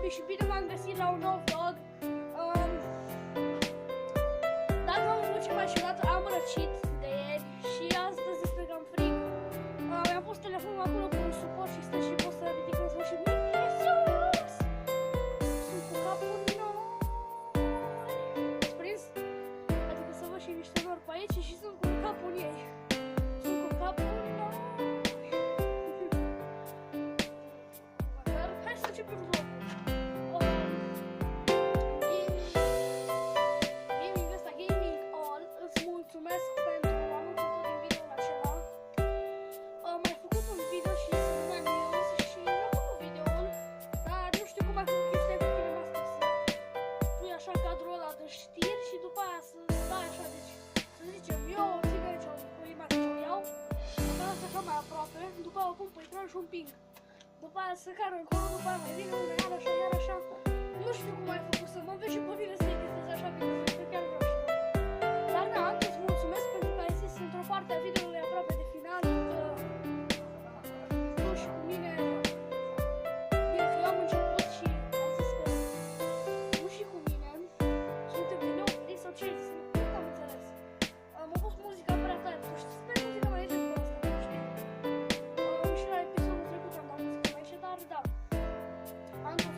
copii și bine v-am găsit la un nou vlog. Dacă am avut ceva și odată am răcit de ieri și astăzi despre că am frig. Mi-am pus telefonul acolo cu un suport și stă și pot să ridic în sus și mine sus! Sunt cu capul nori. Ați prins? Adică să văd și niște nori pe aici și sunt cu capul în ei. Sunt cu capul nori. Hai să începem vlogul. Gaming ăsta, Gaming All, îți mulțumesc pentru anunțul din videoul acela. Am mai făcut un video și se numea News și mi-a făcut videoul, dar nu știu cum ai făcut chestia cu Kinemaster să pui așa cadrul ăla de știri și după aia să dai așa, deci să zicem eu țin aici o imagine, o iau, să las așa mai aproape, după aia o pun pe ecran și un ping. După aia să cară încolo, după aia mai vine una, iar așa, nu știu cum ai făcut să mă vezi și pe mine să editezi așa bine, să chiar vreau și eu. Dar da, îți mulțumesc pentru că ai zis într-o parte a videoului aproape de final că tu și cu mine, bine că eu am început și ai zis că tu și cu mine suntem din nou oprit sau ce ai zis, nu am înțeles. Am pus muzica prea tare, tu știi să dai muzica mai încet pe ăsta, nu știi? Și la episodul trecut am dat muzica mai încet, dar da, am pus